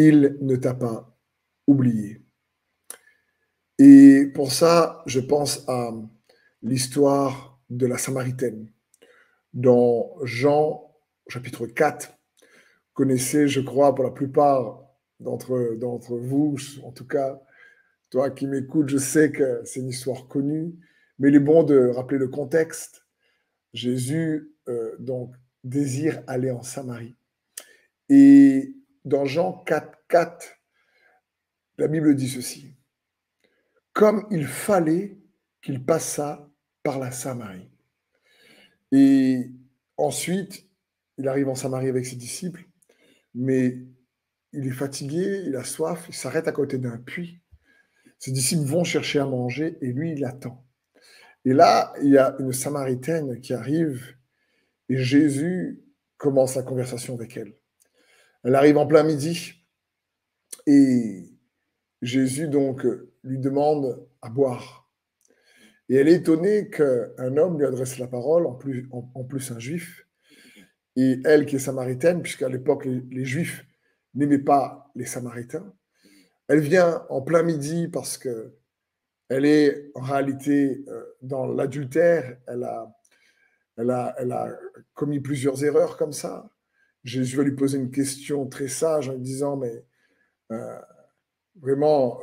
il ne t'a pas oublié. Et pour ça, je pense à l'histoire de la Samaritaine. Dans Jean, chapitre 4, connaissez, je crois, pour la plupart d'entre vous, en tout cas, toi qui m'écoutes, je sais que c'est une histoire connue, mais il est bon de rappeler le contexte. Jésus, donc, désire aller en Samarie. Et dans Jean 4, 4, la Bible dit ceci. Comme il fallait qu'il passât par la Samarie. Et ensuite, il arrive en Samarie avec ses disciples, mais il est fatigué, il a soif, il s'arrête à côté d'un puits. Ses disciples vont chercher à manger et lui, il attend. Et là, il y a une Samaritaine qui arrive et Jésus commence la conversation avec elle. Elle arrive en plein midi et Jésus donc lui demande à boire. Et elle est étonnée qu'un homme lui adresse la parole, en plus un juif, et elle qui est samaritaine, puisqu'à l'époque les juifs n'aimaient pas les samaritains. Elle vient en plein midi parce que elle est en réalité dans l'adultère, elle a commis plusieurs erreurs comme ça. Jésus va lui poser une question très sage en lui disant, mais vraiment,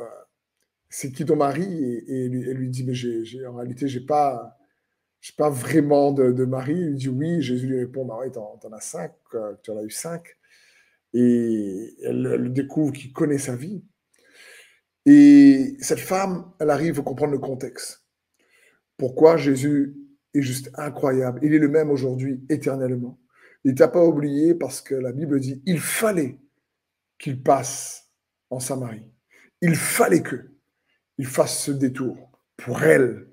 c'est qui ton mari? Et elle lui dit, mais en réalité, j'ai pas vraiment de mari. Il lui dit oui. Jésus lui répond, bah oui, t'en as 5, tu en as eu 5. Et elle découvre qu'il connaît sa vie. Et cette femme, elle arrive à comprendre le contexte. Pourquoi Jésus est juste incroyable. Il est le même aujourd'hui, éternellement. Il ne t'a pas oublié parce que la Bible dit, il fallait qu'il passe en Samarie. Il fallait qu'il fasse ce détour pour elle.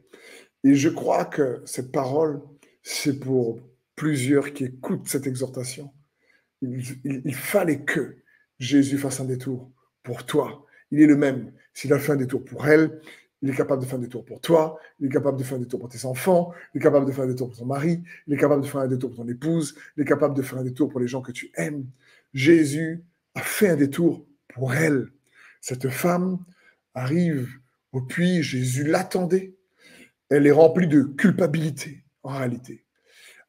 Et je crois que cette parole, c'est pour plusieurs qui écoutent cette exhortation. Il fallait que Jésus fasse un détour pour toi. Il est le même. S'il a fait un détour pour elle, il est capable de faire un détour pour toi, il est capable de faire un détour pour tes enfants, il est capable de faire un détour pour ton mari, il est capable de faire un détour pour ton épouse, il est capable de faire un détour pour les gens que tu aimes. Jésus a fait un détour pour elle. Cette femme arrive au puits, Jésus l'attendait. Elle est remplie de culpabilité, en réalité.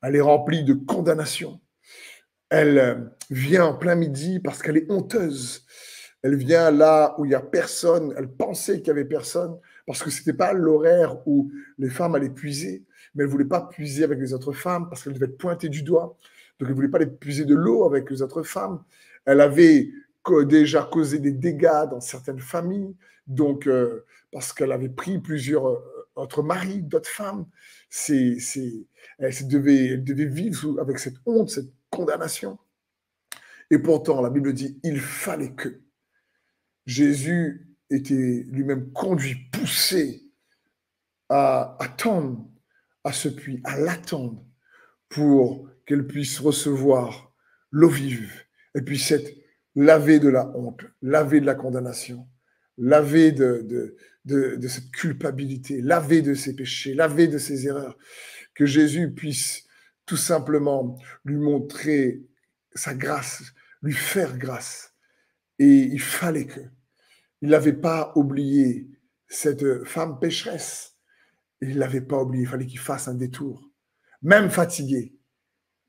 Elle est remplie de condamnation. Elle vient en plein midi parce qu'elle est honteuse. Elle vient là où il n'y a personne. Elle pensait qu'il n'y avait personne parce que ce n'était pas l'horaire où les femmes allaient puiser. Mais elle ne voulait pas puiser avec les autres femmes parce qu'elle devait être pointée du doigt. Donc, elle ne voulait pas aller puiser de l'eau avec les autres femmes. Elle avait déjà causé des dégâts dans certaines familles. Donc, parce qu'elle avait pris plusieurs autres maris, d'autres femmes. Elle devait vivre avec cette honte, cette condamnation. Et pourtant, la Bible dit, il fallait que. Jésus était lui-même conduit, poussé à attendre à ce puits, à l'attendre pour qu'elle puisse recevoir l'eau vive, et puisse être lavée de la honte, lavée de la condamnation, lavée de cette culpabilité, lavée de ses péchés, lavée de ses erreurs, que Jésus puisse tout simplement lui montrer sa grâce, lui faire grâce. Et il fallait que. Il n'avait pas oublié cette femme pécheresse. Il ne l'avait pas oublié. Il fallait qu'il fasse un détour. Même fatigué,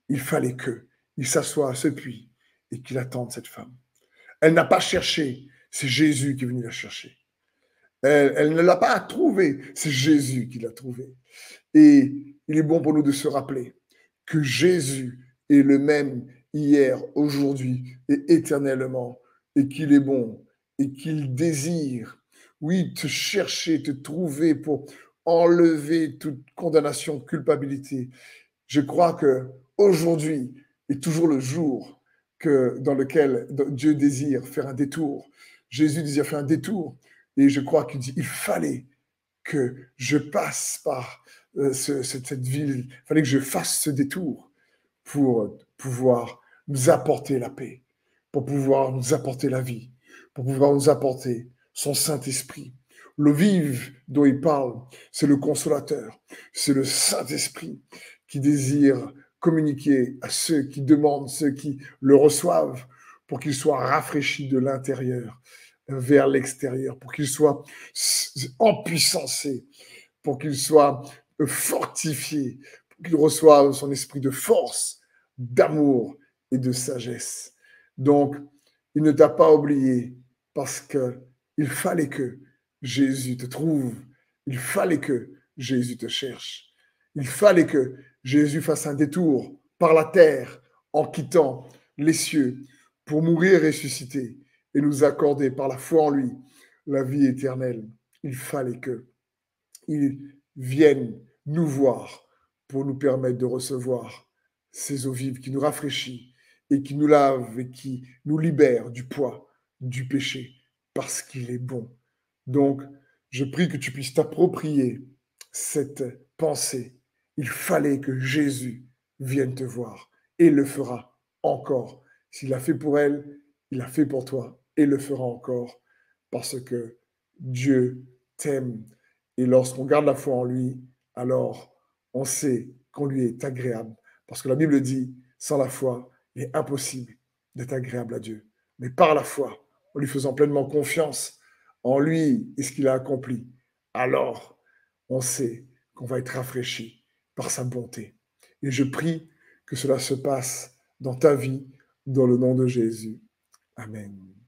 il fallait qu'il s'assoie à ce puits et qu'il attende cette femme. Elle n'a pas cherché. C'est Jésus qui est venu la chercher. Elle ne l'a pas trouvée. C'est Jésus qui l'a trouvée. Et il est bon pour nous de se rappeler que Jésus est le même hier, aujourd'hui et éternellement, et qu'il est bon, et qu'il désire, oui, te chercher, te trouver pour enlever toute condamnation, culpabilité. Je crois que aujourd'hui est toujours le jour dans lequel Dieu désire faire un détour. Jésus désire faire un détour, et je crois qu'il dit, il fallait que je passe par cette ville, il fallait que je fasse ce détour pour pouvoir nous apporter la paix, pour pouvoir nous apporter la vie, pour pouvoir nous apporter son Saint-Esprit. L'eau vive dont il parle, c'est le consolateur, c'est le Saint-Esprit qui désire communiquer à ceux qui demandent, ceux qui le reçoivent, pour qu'il soit rafraîchi de l'intérieur vers l'extérieur, pour qu'il soit empuissancé, pour qu'il soit fortifié, pour qu'il reçoive son esprit de force, d'amour et de sagesse. Donc, il ne t'a pas oublié parce qu'il fallait que Jésus te trouve, il fallait que Jésus te cherche, il fallait que Jésus fasse un détour par la terre en quittant les cieux pour mourir ressuscité et nous accorder par la foi en lui la vie éternelle. Il fallait qu'il vienne nous voir pour nous permettre de recevoir ces eaux vives qui nous rafraîchissent et qui nous lavent et qui nous libèrent du poids du péché parce qu'il est bon. Donc, je prie que tu puisses t'approprier cette pensée. Il fallait que Jésus vienne te voir et il le fera encore. S'il l'a fait pour elle, il l'a fait pour toi et le fera encore parce que Dieu t'aime. Et lorsqu'on garde la foi en lui, alors on sait qu'on lui est agréable. Parce que la Bible dit, sans la foi, il est impossible d'être agréable à Dieu. Mais par la foi, en lui faisant pleinement confiance en lui et ce qu'il a accompli, alors on sait qu'on va être rafraîchi par sa bonté. Et je prie que cela se passe dans ta vie, dans le nom de Jésus. Amen.